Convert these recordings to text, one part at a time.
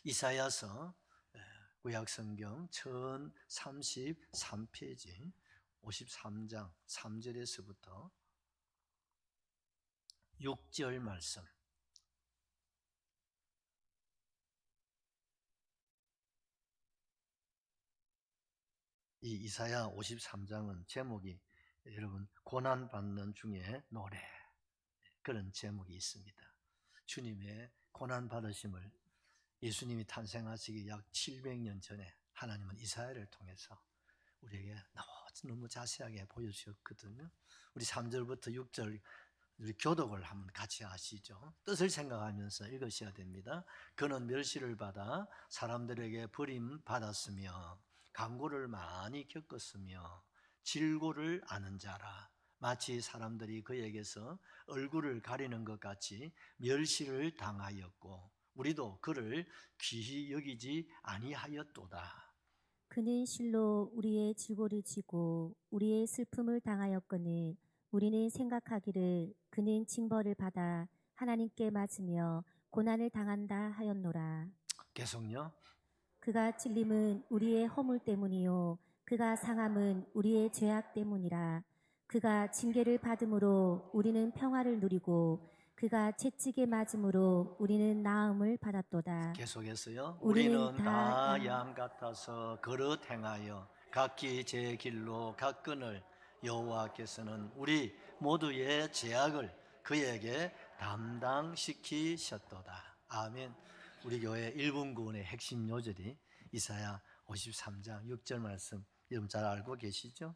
이사야서 구약성경 1033페이지 53장 3절에서부터 6절 말씀. 이 이사야 53장은 제목이 여러분 고난받는 중에 노래, 그런 제목이 있습니다. 주님의 고난받으심을 예수님이 탄생하시기 약 700년 전에 하나님은 이사야를 통해서 우리에게 너무 자세하게 보여주셨거든요. 우리 3절부터 6절 우리 교독을 한번 같이 하시죠. 뜻을 생각하면서 읽으셔야 됩니다. 그는 멸시를 받아 사람들에게 버림받았으며 강고를 많이 겪었으며 질고를 아는 자라. 마치 사람들이 그에게서 얼굴을 가리는 것 같이 멸시를 당하였고 우리도 그를 귀히 여기지 아니하였도다. 그는 실로 우리의 질고를 지고 우리의 슬픔을 당하였거늘 우리는 생각하기를 그는 징벌을 받아 하나님께 맞으며 고난을 당한다 하였노라. 계속요. 그가 찔림은 우리의 허물 때문이요 그가 상함은 우리의 죄악 때문이라. 그가 징계를 받음으로 우리는 평화를 누리고 그가 채찍에 맞음으로 우리는 나음을 받았도다. 계속해서요. 우리는 우리는 다 다 양 같아서 그릇 행하여 각기 제 길로 갔거늘 여호와께서는 우리 모두의 죄악을 그에게 담당시키셨도다. 아멘. 우리 교회 1분 구원의 핵심 요절이 이사야 53장 6절 말씀 여러분 잘 알고 계시죠?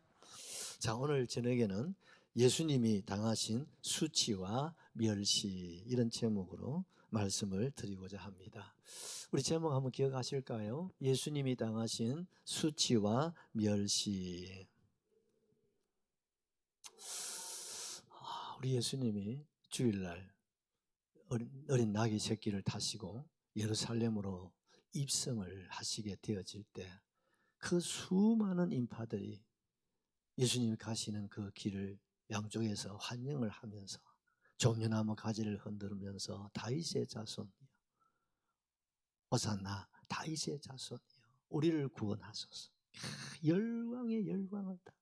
자, 오늘 저녁에는 예수님이 당하신 수치와 멸시, 이런 제목으로 말씀을 드리고자 합니다. 우리 제목 한번 기억하실까요? 예수님이 당하신 수치와 멸시. 우리 예수님이 주일날 어린 나귀 새끼를 타시고 예루살렘으로 입성을 하시게 되어질 때 그 수많은 인파들이 예수님이 가시는 그 길을 양쪽에서 환영을 하면서 종려나무 가지를 흔들면서 다윗의 자손이여 호산나 다윗의 자손이여 우리를 구원하소서. 열광의 열광을 다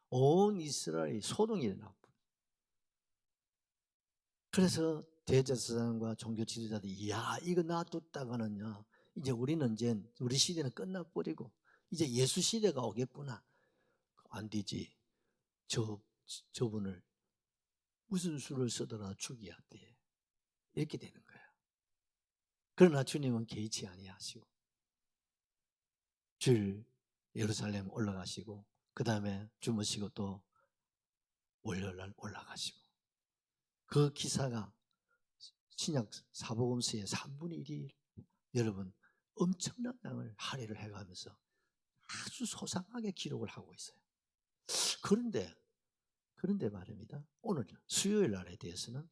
온 이스라엘이 소동이 일어났고, 그래서 대제사장과 종교 지도자들이 야 이거 놔뒀다가는요 이제 우리는 이제 우리 시대는 끝나버리고 이제 예수 시대가 오겠구나. 안 되지. 저분을 무슨 수를 쓰더라 죽여야 돼. 이렇게 되는 거예요. 그러나 주님은 개의치 아니하시고 주일 예루살렘 올라가시고 그 다음에 주무시고 또 월요일날 올라가시고 그 기사가 신약 사복음서의 3분의 1이 여러분 엄청난 양을 할애를 해가면서 아주 소상하게 기록을 하고 있어요. 그런데 말입니다. 오늘 수요일 날에 대해서는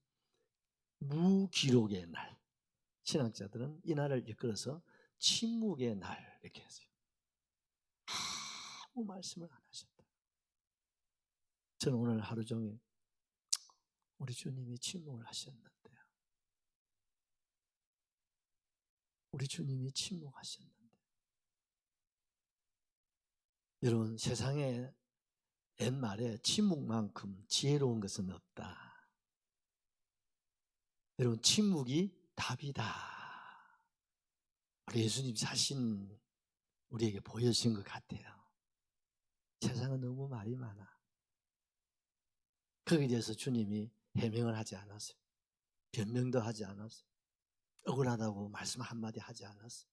무기록의 날, 신학자들은 이 날을 이끌어서 침묵의 날 이렇게 했어요. 아무 말씀을 안 하셨다. 저는 오늘 하루 종일 우리 주님이 침묵을 하셨는데요. 우리 주님이 침묵하셨는데 여러분 세상에 옛말에 침묵만큼 지혜로운 것은 없다. 여러분 침묵이 답이다. 우리 예수님 자신 우리에게 보여주신 것 같아요. 세상은 너무 말이 많아. 거기에 대해서 주님이 해명을 하지 않았어요. 변명도 하지 않았어요. 억울하다고 말씀 한마디 하지 않았어요.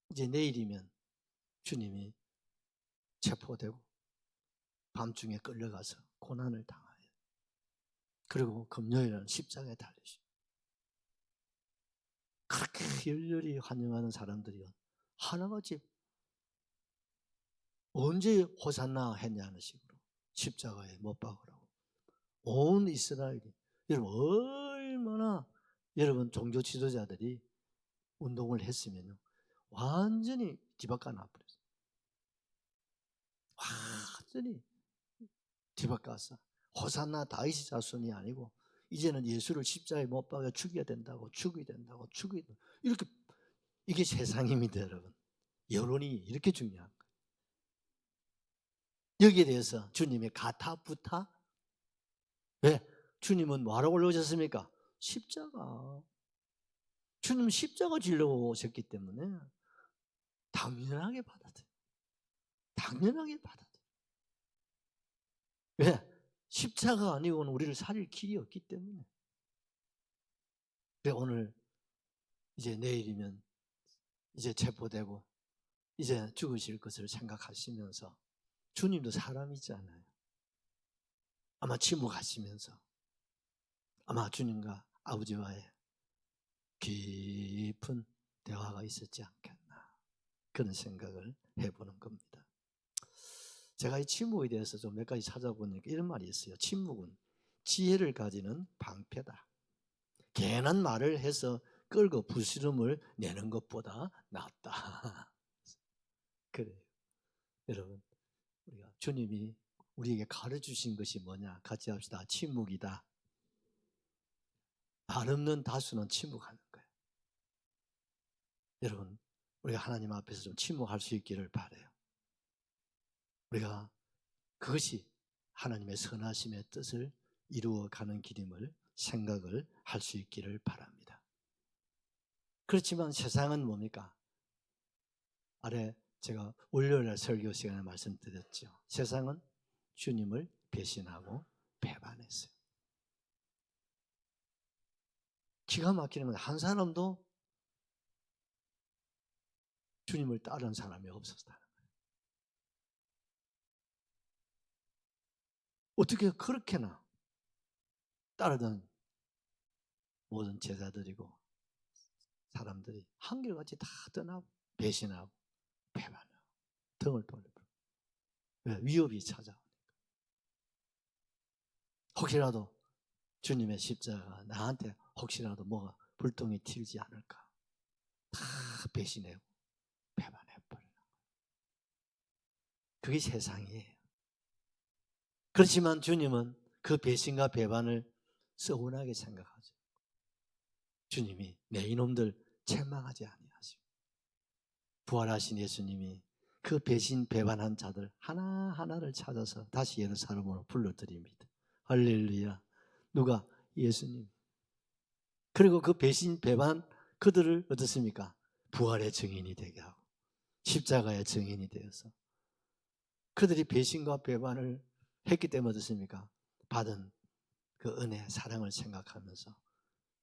이제 내일이면 주님이 체포되고 밤중에 끌려가서 고난을 당하여 그리고 금요일은 십자가에 달리시고 그렇게 열렬히 환영하는 사람들이 하나같이 언제 호산나 했냐는 식으로 십자가에 못 박으라고 온 이스라엘이 여러분 얼마나 여러분 종교 지도자들이 운동을 했으면 완전히 뒤바꿔 놔버렸어요. 완전히 뒤바꿔서 호산나 다윗의 자손이 아니고 이제는 예수를 십자가에 못 박아 죽여야 된다고 이렇게 이게 세상입니다, 여러분. 여론이 이렇게 중요한 거예요. 여기에 대해서 주님의 가타부타. 왜? 주님은 뭐하러 올라오셨습니까? 십자가. 주님 십자가 지려고 오셨기 때문에 당연하게 받아들여요. 당연하게 받아들여요. 왜? 십자가 아니고는 우리를 살릴 길이 없기 때문에. 왜 오늘 이제 내일이면 이제 체포되고 이제 죽으실 것을 생각하시면서 주님도 사람이잖아요. 아마 침묵하시면서 아마 주님과 아버지와의 깊은 대화가 있었지 않겠나, 그런 생각을 해보는 겁니다. 제가 이 침묵에 대해서 좀 몇 가지 찾아보니까 이런 말이 있어요. 침묵은 지혜를 가지는 방패다. 괜한 말을 해서 끌고 부스럼을 내는 것보다 낫다. 그래요. 여러분, 우리가 주님이 우리에게 가르쳐주신 것이 뭐냐? 같이 합시다. 침묵이다. 말 없는 다수는 침묵하는 거예요. 여러분, 우리가 하나님 앞에서 좀 침묵할 수 있기를 바라요. 우리가 그것이 하나님의 선하심의 뜻을 이루어가는 길임을 생각을 할 수 있기를 바랍니다. 그렇지만 세상은 뭡니까? 아래 제가 월요일 설교 시간에 말씀드렸죠. 세상은 주님을 배신하고 배반했어요. 기가 막히는 건 한 사람도 주님을 따르는 사람이 없었다는 거예요. 어떻게 그렇게나 따르던 모든 제자들이고 사람들이 한결같이 다 떠나고 배신하고 배반하고 등을 돌리고. 왜? 위협이 찾아오니까. 혹시라도 주님의 십자가가 나한테 혹시라도 뭐가 불똥이 튀지 않을까, 다 배신하고 배반해버려요. 그게 세상이에요. 그렇지만 주님은 그 배신과 배반을 서운하게 생각하죠. 주님이 내 이놈들 책망하지 아니하시고, 부활하신 예수님이 그 배신 배반한 자들 하나하나를 찾아서 다시 예루살렘으로 불러드립니다. 할렐루야. 누가? 예수님. 그리고 그 배신 배반 그들을 어떻습니까? 부활의 증인이 되게 하고 십자가의 증인이 되어서 그들이 배신과 배반을 했기 때문에 어떻습니까? 받은 그 은혜, 사랑을 생각하면서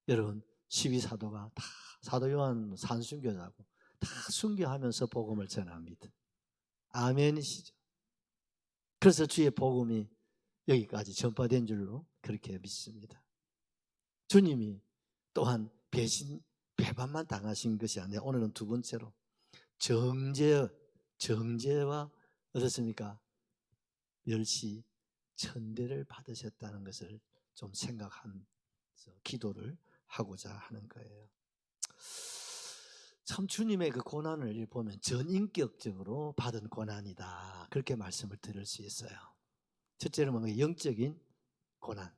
여러분 12사도가 다 사도 요한 산순교자고 다 순교하면서 복음을 전합니다. 아멘이시죠? 그래서 주의 복음이 여기까지 전파된 줄로 그렇게 믿습니다. 주님이 또한 배신, 배반만 당하신 것이 아니라 오늘은 두 번째로 정죄와 어떻습니까? 멸시, 천대를 받으셨다는 것을 좀 생각하면서 기도를 하고자 하는 거예요. 참 주님의 그 고난을 보면 전인격적으로 받은 고난이다, 그렇게 말씀을 드릴 수 있어요. 첫째는 뭔가 영적인 고난,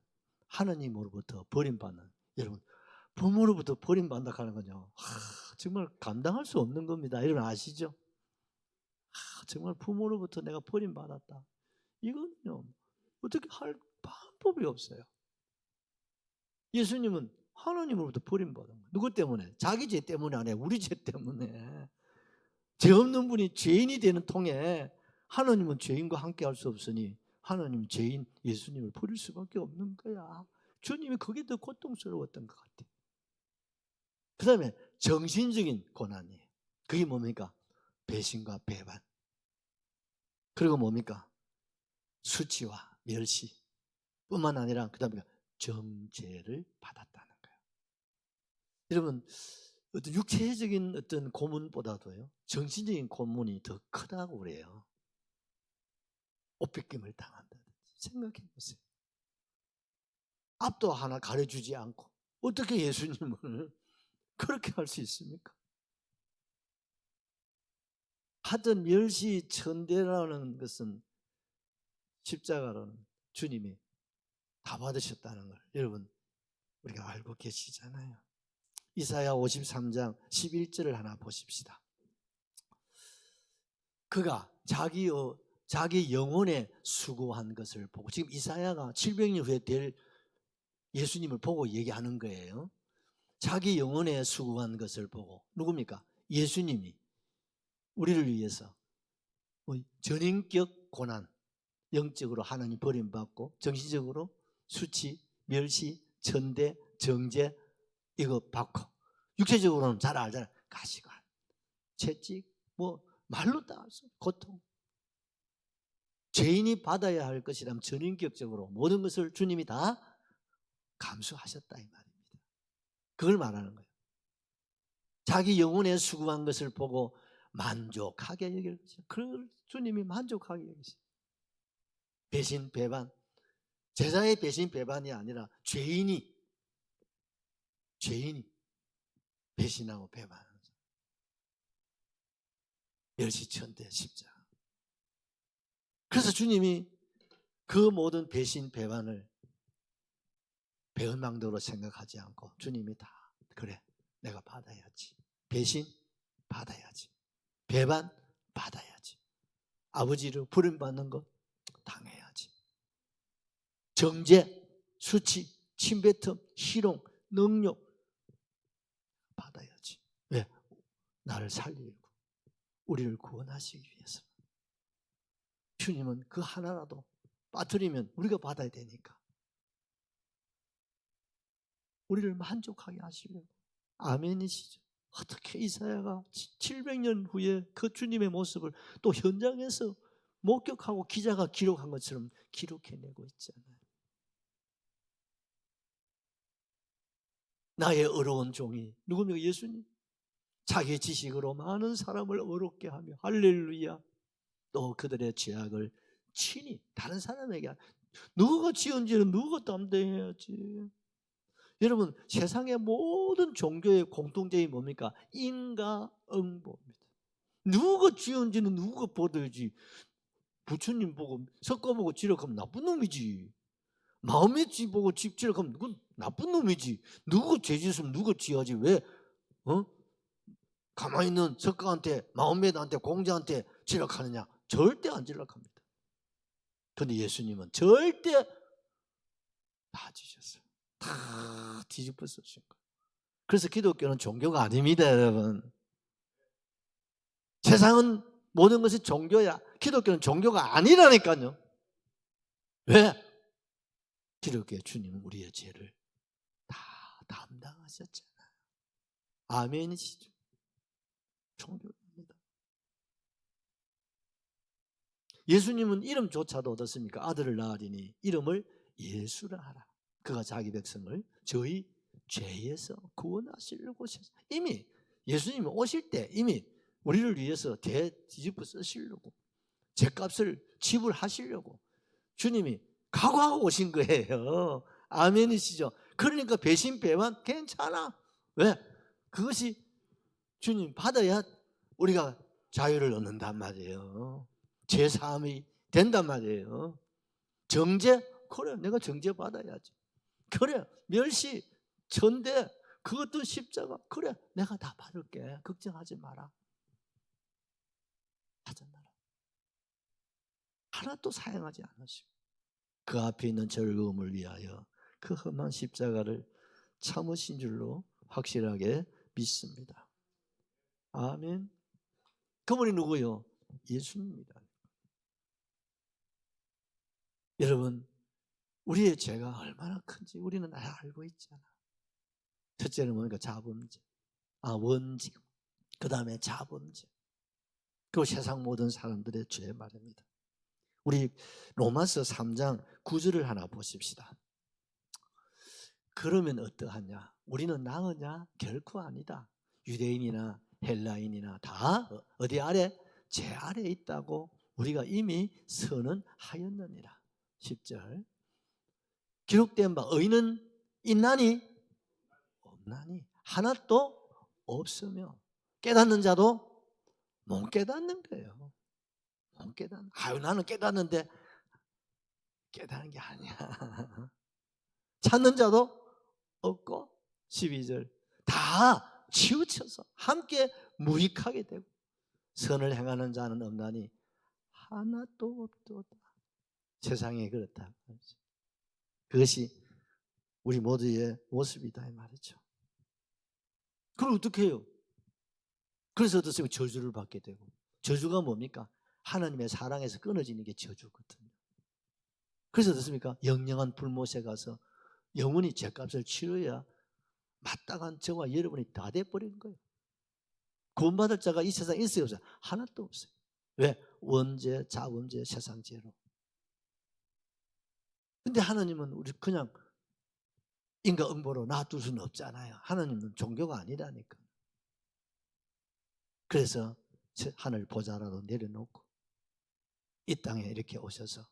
하느님으로부터 버림받는. 여러분, 부모로부터 버림받는다 하는 건요, 정말 감당할 수 없는 겁니다. 여러분 아시죠? 정말 부모로부터 내가 버림받았다, 이건요 어떻게 할 방법이 없어요. 예수님은 하나님으로부터 버림받은 거예요. 누구 때문에? 자기 죄 때문에 아니에요. 우리 죄 때문에. 죄 없는 분이 죄인이 되는 통에 하나님은 죄인과 함께 할 수 없으니 하나님은 죄인 예수님을 버릴 수밖에 없는 거야. 주님이 그게 더 고통스러웠던 것 같아요. 그 다음에 정신적인 고난이에요. 그게 뭡니까? 배신과 배반. 그리고 뭡니까? 수치와 멸시 뿐만 아니라 그 다음에 정죄를 받았다는 거예요. 여러분, 어떤 육체적인 어떤 고문보다도요 정신적인 고문이 더 크다고 그래요. 옷벗김을 당한다든지. 생각해 보세요. 앞도 하나 가려주지 않고 어떻게 예수님을 그렇게 할 수 있습니까? 하여튼 멸시 천대라는 것은 십자가라는 주님이 다 받으셨다는 걸 여러분 우리가 알고 계시잖아요. 이사야 53장 11절을 하나 보십시다. 그가 자기 영혼에 수고한 것을 보고, 지금 이사야가 700년 후에 될 예수님을 보고 얘기하는 거예요. 자기 영혼에 수고한 것을 보고, 누굽니까? 예수님이 우리를 위해서 전인격 고난, 영적으로 하나님 버림받고 정신적으로 수치, 멸시, 천대, 정죄 이거 받고, 육체적으로는 잘 알잖아요. 가시관, 채찍, 말로 다 고통. 죄인이 받아야 할 것이라면 전인격적으로 모든 것을 주님이 다 감수하셨다 이 말입니다. 그걸 말하는 거예요. 자기 영혼에 수고한 것을 보고 만족하게 여길 것이다. 그걸 주님이 만족하게 여기세요. 배신, 배반. 제자의 배신, 배반이 아니라 죄인이 배신하고 배반하는 거죠. 멸시천대 십자가. 그래서 주님이 그 모든 배신, 배반을 배은망덕으로 생각하지 않고 주님이 다 그래 내가 받아야지. 배신 받아야지. 배반 받아야지. 아버지를 부름받는 것 당해야지. 정죄, 수치, 침뱉음, 희롱, 능욕 받아야지. 왜? 나를 살리고 우리를 구원하시기 위해서. 주님은 그 하나라도 빠뜨리면 우리가 받아야 되니까 우리를 만족하게 하시려고. 아멘이시죠? 어떻게 이사야가 700년 후에 그 주님의 모습을 또 현장에서 목격하고 기자가 기록한 것처럼 기록해내고 있잖아요. 나의 어려운 종이 누굽니까? 예수님. 자기 지식으로 많은 사람을 어렵게 하며 할렐루야. 또 그들의 죄악을 친히 다른 사람에게, 누가 지은지는 누가 담대해야지. 여러분, 세상의 모든 종교의 공통점이 뭡니까? 인과응보입니다. 누가 지은지는 누가 받아야지. 부처님 보고 석가 보고 지력하면 나쁜 놈이지. 마음의 지 보고 집 지력하면 그건 나쁜 놈이지. 누가 죄 짓으면 누가 지어야지. 왜 가만히 있는 석가한테, 마음매한테, 공자한테 지력하느냐? 절대 안 지력합니다. 그런데 예수님은 절대 다 지셨어요. 다 뒤집어 쓰신 거예요. 그래서 기독교는 종교가 아닙니다, 여러분. 세상은 모든 것이 종교야. 기독교는 종교가 아니라니까요. 왜? 기독교의 주님은 우리의 죄를 다 담당하셨잖아요. 아멘이시죠? 종교입니다. 예수님은 이름조차도 어떻습니까? 아들을 낳으리니 이름을 예수라 하라. 그가 자기 백성을 저희 죄에서 구원하시려고 오셨어요. 이미 예수님이 오실 때 이미 우리를 위해서 뒤집어 쓰시려고, 죄값을 지불하시려고 주님이 각오하고 오신 거예요. 아멘이시죠? 그러니까 배신, 배반 괜찮아. 왜? 그것이 주님 받아야 우리가 자유를 얻는단 말이에요. 죄사함이 된단 말이에요. 정죄? 그래, 내가 정죄 받아야지. 그래, 멸시, 천대, 그것도 십자가. 그래, 내가 다 받을게. 걱정하지 마라. 하지 마라. 하나도 사양하지 않으시고 그 앞에 있는 즐거움을 위하여 그 험한 십자가를 참으신 줄로 확실하게 믿습니다. 아멘. 그분이 누구요? 예수님입니다. 여러분, 우리의 죄가 얼마나 큰지 우리는 다 알고 있잖아. 첫째는 뭔가 자범죄, 원죄, 그 다음에 자범죄, 그리고 세상 모든 사람들의 죄 말입니다. 우리 로마서 3장 9절을 하나 보십시다. 그러면 어떠하냐? 우리는 나으냐? 결코 아니다. 유대인이나 헬라인이나 다 어디 아래? 죄 아래 있다고 우리가 이미 선언하였느니라. 10절. 기록된 바 의인은 있나니? 없나니? 하나도 없으며 깨닫는 자도 못 깨닫는 거예요. 못 깨닫는. 나는 깨닫는데 깨닫는 게 아니야. 찾는 자도 없고 12절. 다 치우쳐서 함께 무익하게 되고 선을 행하는 자는 없나니 하나도 없도다. 세상에 그렇다. 그것이 우리 모두의 모습이다 이 말이죠. 그럼 어떻게 해요? 그래서 어떻습니까? 저주를 받게 되고. 저주가 뭡니까? 하나님의 사랑에서 끊어지는 게 저주거든요. 그래서 어떻습니까? 영영한 불못에 가서 영원히 죄값을 치러야 마땅한 저와 여러분이 다 돼버리는 거예요. 구원받을 자가 이 세상에 있어요, 없어요? 하나도 없어요. 왜? 원죄, 자범죄, 세상죄로. 근데 하나님은 우리 그냥 인과응보로 놔둘 수는 없잖아요. 하나님은 종교가 아니라니까. 그래서 하늘 보좌라도 내려놓고 이 땅에 이렇게 오셔서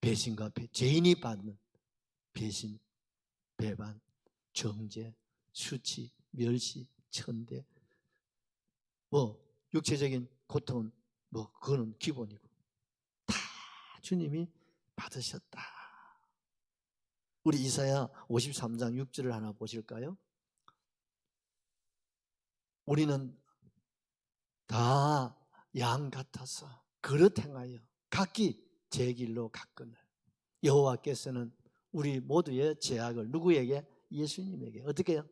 배신과 죄인이 받는 배신, 배반, 정죄, 수치, 멸시, 천대, 뭐 육체적인 고통은 뭐 그거는 기본이고 다 주님이 받으셨다. 우리 이사야 53장 6절을 하나 보실까요? 우리는 다 양 같아서 그릇 행하여 각기 제 길로 갔거늘 여호와께서는 우리 모두의 죄악을 누구에게? 예수님에게. 어떻게 해요?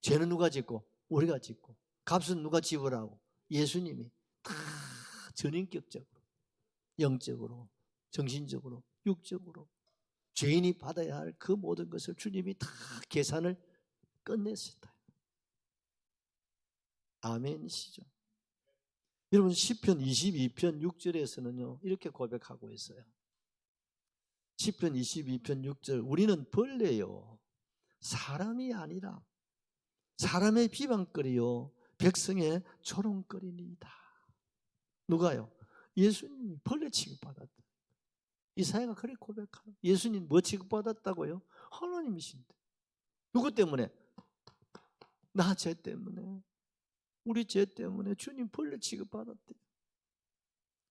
죄는 누가 짓고? 우리가 짓고. 값은 누가 지불하고? 예수님이 다 전인격적으로, 영적으로, 정신적으로, 육적으로 죄인이 받아야 할 그 모든 것을 주님이 다 계산을 끝냈었다. 아멘이시죠? 여러분 시편 22편 6절에서는요 이렇게 고백하고 있어요. 시편 22편 6절 우리는 벌레요 사람이 아니라 사람의 비방거리요 백성의 조롱거리니이다. 누가요? 예수님이 벌레 취급받았다. 이사야가 그렇게 고백하는. 예수님 뭐 취급받았다고요? 하나님이신데. 누구 때문에? 나 죄 때문에. 우리 죄 때문에 주님 벌레 취급받았대.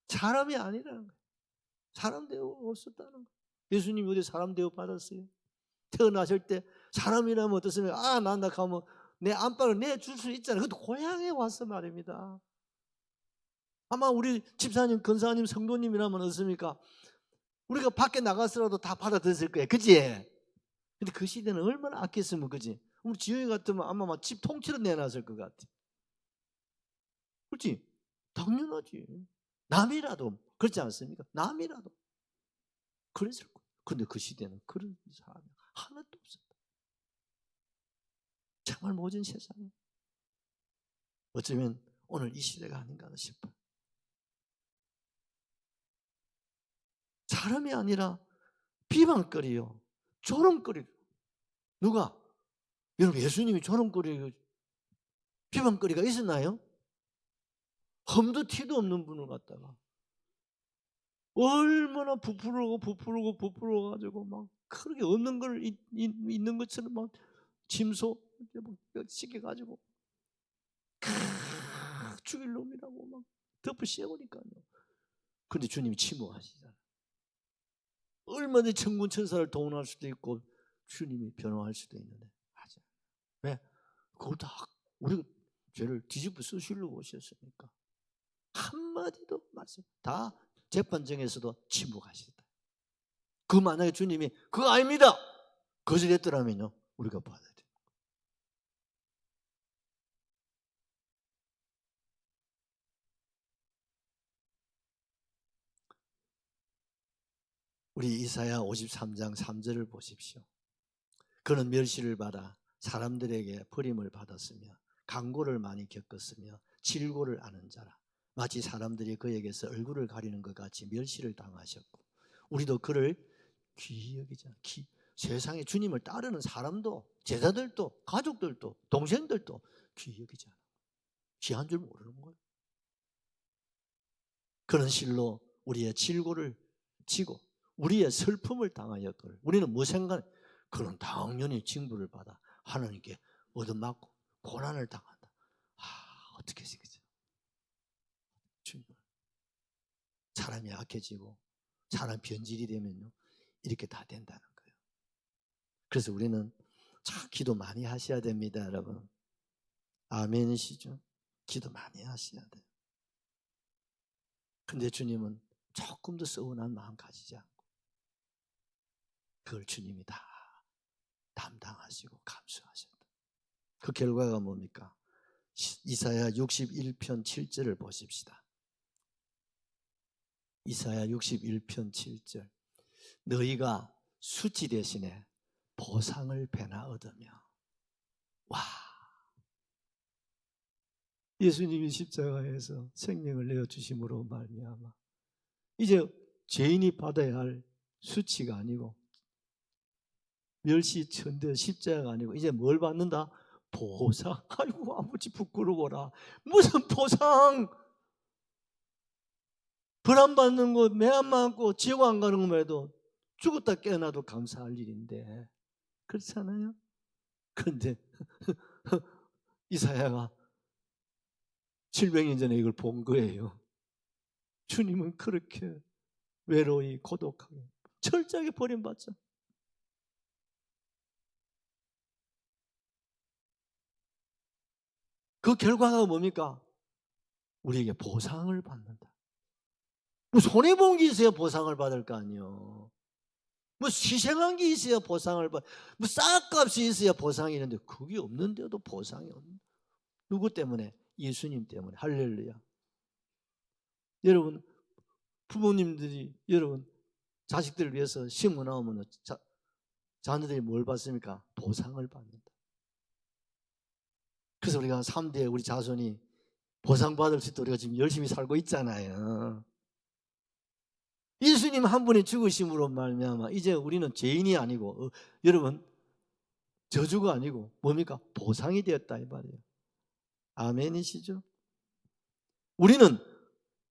사람이 아니라는 거예요. 사람 대우 없었다는 거예요. 예수님이 어디 사람 대우 받았어요? 태어나실 때 사람이라면 어떻습니까? 아, 난다 하면 내 안방을 내줄 수 있잖아요. 그것도 고향에 와서 말입니다. 아마 우리 집사님, 권사님, 성도님이라면 어떻습니까? 우리가 밖에 나가서라도 다 받아들였을 거예요. 그치? 근데 그 시대는 얼마나 아꼈으면 그지? 우리 지영이 같으면 아마 막 집 통째로 내놨을 것 같아. 그렇지? 당연하지. 남이라도 그렇지 않습니까? 남이라도 그랬을 거예요. 근데 그 시대는 그런 사람이 하나도 없었다. 정말 모진 세상이에요. 어쩌면 오늘 이 시대가 아닌가 싶어요. 사람이 아니라 비방거리요. 조롱거리. 누가? 여러분 예수님이 조롱거리 비방거리가 있었나요? 험도 티도 없는 분을 갖다가 얼마나 부풀어 가지고 막 그렇게 없는 걸 있는 것처럼 막 짐소 씻겨 가지고 죽일 놈이라고 막 덮어 씌우니까요. 근데 주님이 침묵하시잖아요. 얼마든지 천군 천사를 동원할 수도 있고 주님이 변호할 수도 있는데 하지 않아요. 왜? 그걸 다 우리가 죄를 뒤집어 쓰시려고 오셨으니까 한마디도 말씀 다 재판정에서도 침묵하시다. 그 만약에 주님이 그거 아닙니다 거절했더라면요 우리가 받아야 돼요. 우리 이사야 53장 3절을 보십시오. 그는 멸시를 받아 사람들에게 버림을 받았으며 강고를 많이 겪었으며 질고를 아는 자라. 마치 사람들이 그에게서 얼굴을 가리는 것 같이 멸시를 당하셨고 우리도 그를 귀히 여기자. 세상에 주님을 따르는 사람도 제자들도 가족들도 동생들도 귀히 여기지 않아. 귀한 줄 모르는 거예요. 그런 실로 우리의 질고를 지고 우리의 슬픔을 당하였거늘 우리는 무생각 그런 당연히 징벌을 받아 하나님께 얻어맞고 고난을 당한다. 어떻게 생기죠? 주님 사람이 약해지고 사람 변질이 되면요 이렇게 다 된다는 거예요. 그래서 우리는 참 기도 많이 하셔야 됩니다, 여러분. 아멘이시죠? 기도 많이 하셔야 돼요. 근데 주님은 조금도 서운한 마음 가지지 않고 그걸 주님이 다 담당하시고 감수하셨다. 그 결과가 뭡니까? 이사야 61편 7절을 보십시다. 이사야 61편 7절. 너희가 수치 대신에 보상을 배나 얻으며. 와, 예수님이 십자가에서 생명을 내어주심으로 말미암아 이제 죄인이 받아야 할 수치가 아니고 멸시 천대 십자가가 아니고 이제 뭘 받는다? 보상. 아이고 아버지 부끄러워라. 무슨 보상? 벌 안 받는 거, 매 안 맞고 지옥 안 가는 것만 해도 죽었다 깨어나도 감사할 일인데 그렇잖아요. 그런데 이사야가 700년 전에 이걸 본 거예요. 주님은 그렇게 외로이 고독하게 철저하게 버림받죠. 그 결과가 뭡니까? 우리에게 보상을 받는다. 뭐 손해본 게 있어야 보상을 받을 거 아니에요. 뭐 희생한 게 있어야 보상을 받, 뭐 쌀값이 있어야 보상이 있는데 그게 없는데도 보상이 없는. 누구 때문에? 예수님 때문에. 할렐루야. 여러분 부모님들이 여러분 자식들을 위해서 심어 나오면 자녀들이 뭘 받습니까? 보상을 받는다. 그래서 우리가 3대 우리 자손이 보상받을 수 있도록 우리가 지금 열심히 살고 있잖아요. 예수님 한 분이 죽으심으로 말미암아 이제 우리는 죄인이 아니고 여러분 저주가 아니고 뭡니까? 보상이 되었다 이 말이에요. 아멘이시죠? 우리는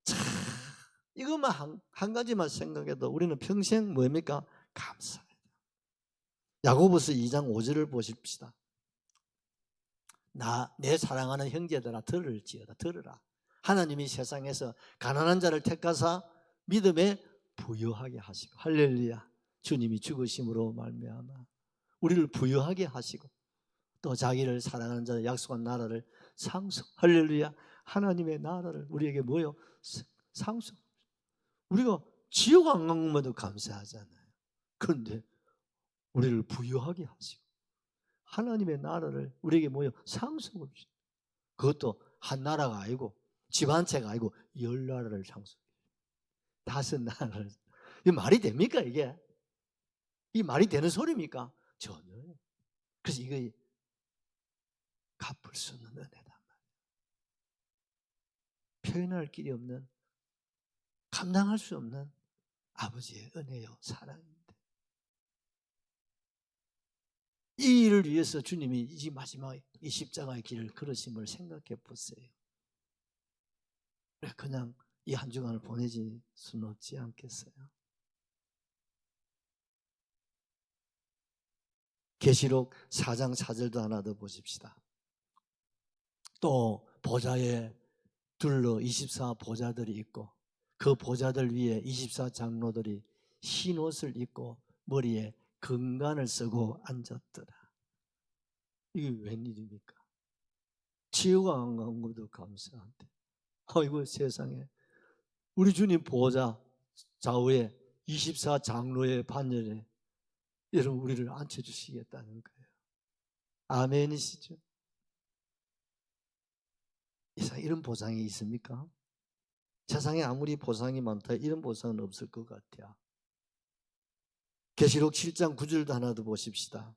참 이것만 한 가지만 생각해도 우리는 평생 뭡니까? 감사해요. 야고보서 2장 5절을 보십시다. 내 사랑하는 형제들아 들을지어다. 들으라. 하나님이 세상에서 가난한 자를 택하사 믿음에 부유하게 하시고 할렐루야. 주님이 죽으심으로 말미암아 우리를 부유하게 하시고 또 자기를 사랑하는 자를 약속한 나라를 상속 할렐루야. 하나님의 나라를 우리에게 뭐요? 상속. 우리가 지옥 안 간 것만도 감사하잖아요. 그런데 우리를 부유하게 하시고 하나님의 나라를 우리에게 뭐요? 상속을 주시고 그것도 한 나라가 아니고 집 한 채가 아니고 10나라를 상속해요. 5나라를. 이게 말이 됩니까 이게? 이 말이 되는 소리입니까? 전혀요. 그래서 이거 갚을 수 없는 은혜다. 표현할 길이 없는 감당할 수 없는 아버지의 은혜요 사랑입니다. 이 일을 위해서 주님이 이 마지막 이 십자가의 길을 걸으심을 생각해 보세요. 그냥 이 한 주간을 보내지 수는 없지 않겠어요? 계시록 4장 4절도 하나 더 보십시다. 또 보좌에 둘러 24 보좌들이 있고 그 보좌들 위에 24 장로들이 흰 옷을 입고 머리에 금관을 쓰고 앉았더라. 이게 웬일입니까? 지옥 안 간 것도 감사한데 아이고 세상에 우리 주님 보좌 좌우에 24 장로의 반열에 여러분 우리를 앉혀주시겠다는 거예요. 아멘이시죠? 세상에 이런 보상이 있습니까? 세상에 아무리 보상이 많다 이런 보상은 없을 것 같아요. 계시록 7장 9절도 하나 더 보십시다.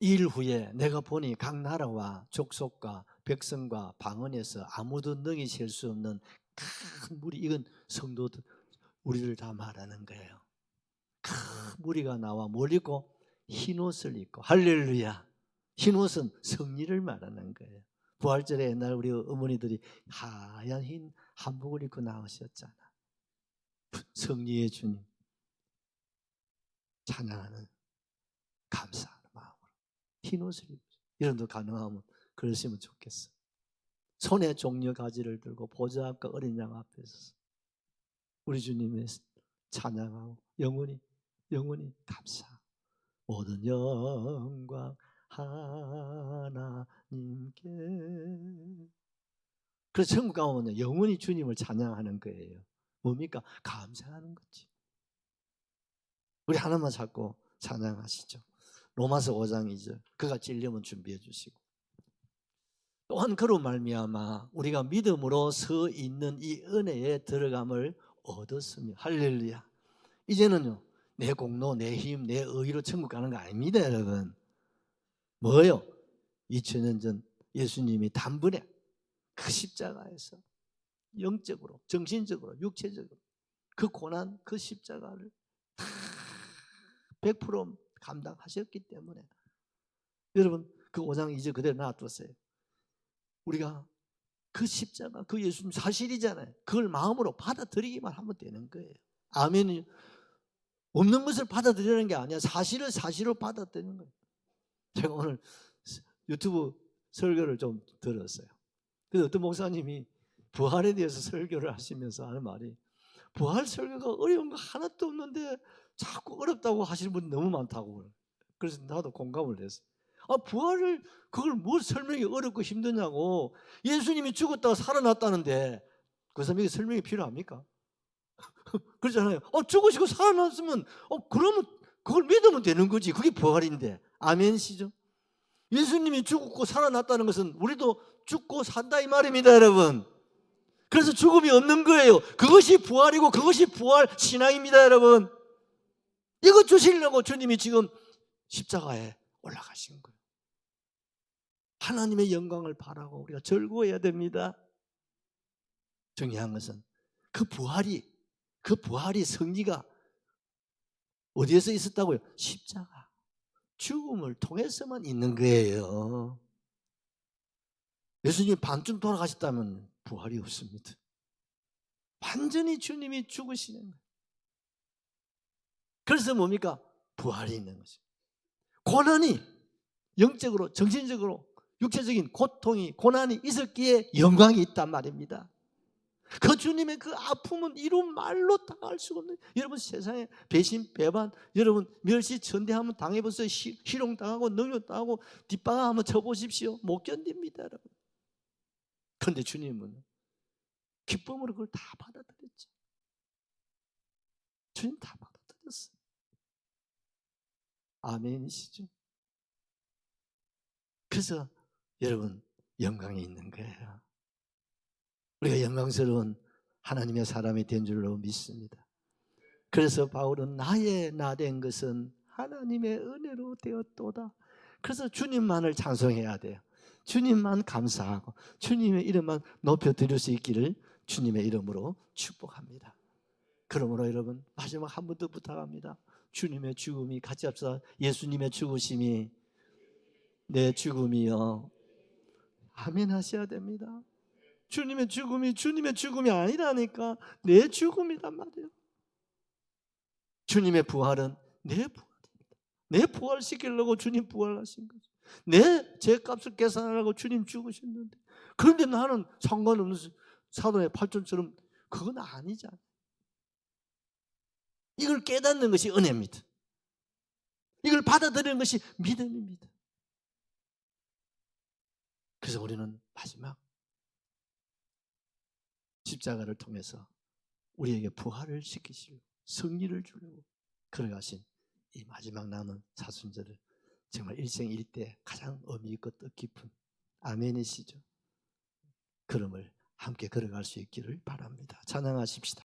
이 일 후에 내가 보니 각 나라와 족속과 백성과 방언에서 아무도 능히 셀 수 없는 큰 무리, 이건 성도들 우리를 다 말하는 거예요. 큰 무리가 나와 뭘 입고? 흰옷을 입고. 할렐루야. 흰옷은 승리를 말하는 거예요. 부활절에 옛날 우리 어머니들이 하얀 흰 한복을 입고 나오셨잖아. 승리의 주님 찬양하는 감사하는 마음으로 흰옷을 입으시고 여러분도 가능하면 그러시면 좋겠어요. 손에 종려 가지를 들고 보좌 앞과 어린 양 앞에 서서 우리 주님의 찬양하고 영원히 영원히 감사. 모든 영광 하나님께. 그래서 천국 가면요 영원히 주님을 찬양하는 거예요. 뭡니까? 감사하는 거지. 우리 하나만 잡고 찬양하시죠. 로마서 5장 2절. 그가 찔림은 준비해 주시고 또한 그로 말미암아 우리가 믿음으로 서 있는 이 은혜에 들어감을 얻었으며. 할렐루야. 이제는요 내 공로, 내 힘, 내 의로 천국 가는 거 아닙니다, 여러분. 뭐예요? 2000년 전 예수님이 단번에 그 십자가에서 영적으로, 정신적으로, 육체적으로 그 고난, 그 십자가를 다 100% 감당하셨기 때문에 여러분 그 5장 2절 그대로 놔뒀어요. 우리가 그 십자가, 그 예수님 사실이잖아요. 그걸 마음으로 받아들이기만 하면 되는 거예요. 아멘이요. 없는 것을 받아들이는 게 아니야. 사실을 사실로 받아들이는 거예요. 제가 오늘 유튜브 설교를 좀 들었어요. 그래서 어떤 목사님이 부활에 대해서 설교를 하시면서 하는 말이, 부활 설교가 어려운 거 하나도 없는데 자꾸 어렵다고 하시는 분이 너무 많다고. 그래서 나도 공감을 했어요. 부활을 그걸 뭘 설명이 어렵고 힘드냐고. 예수님이 죽었다가 살아났다는데 그 사람에게 설명이 필요합니까? 그렇잖아요. 죽으시고 살아났으면 그러면 그걸 믿으면 되는 거지. 그게 부활인데. 아멘시죠? 예수님이 죽고 살아났다는 것은 우리도 죽고 산다 이 말입니다, 여러분. 그래서 죽음이 없는 거예요. 그것이 부활이고 그것이 부활 신앙입니다, 여러분. 이거 주시려고 주님이 지금 십자가에 올라가신 거예요. 하나님의 영광을 바라고 우리가 즐거워해야 됩니다. 중요한 것은 그 부활이 승리가 어디에서 있었다고요? 십자가, 죽음을 통해서만 있는 거예요. 예수님이 반쯤 돌아가셨다면 부활이 없습니다. 완전히 주님이 죽으시는 거예요. 그래서 뭡니까? 부활이 있는 거죠. 고난이 영적으로, 정신적으로, 육체적인 고통이, 고난이 있었기에 영광이 있단 말입니다. 그 주님의 그 아픔은 이루 말로 다 알 수가 없는. 여러분 세상에 배신, 배반, 여러분 멸시, 천대하면 당해보세요. 희롱당하고 능욕당하고 뒷방아 한번 쳐보십시오. 못 견딥니다, 여러분. 그런데 주님은 기쁨으로 그걸 다 받아들였죠. 주님 다 받아들였어요. 아멘이시죠? 그래서 여러분 영광이 있는 거예요. 우리가 영광스러운 하나님의 사람이 된 줄로 믿습니다. 그래서 바울은 나의 나 된 것은 하나님의 은혜로 되었도다. 그래서 주님만을 찬송해야 돼요. 주님만 감사하고 주님의 이름만 높여드릴 수 있기를 주님의 이름으로 축복합니다. 그러므로 여러분 마지막 한 번 더 부탁합니다. 주님의 죽음이 같이 합시다. 예수님의 죽으심이 내 죽음이요. 아멘 하셔야 됩니다. 주님의 죽음이 아니라니까. 내 죽음이란 말이에요. 주님의 부활은 내 부활입니다. 내 부활시키려고 주님 부활하신 거죠. 내 죄값을 계산하려고 주님 죽으셨는데, 그런데 나는 상관없는 사도의 팔전처럼 그건 아니잖아요. 이걸 깨닫는 것이 은혜입니다. 이걸 받아들이는 것이 믿음입니다. 그래서 우리는 마지막 십자가를 통해서 우리에게 부활을 시키시고 승리를 주려고 걸어가신 이 마지막 남은 사순절을 정말 일생일대 가장 의미 있고 뜻깊은 아멘이시죠. 걸음을 함께 걸어갈 수 있기를 바랍니다. 찬양하십시다.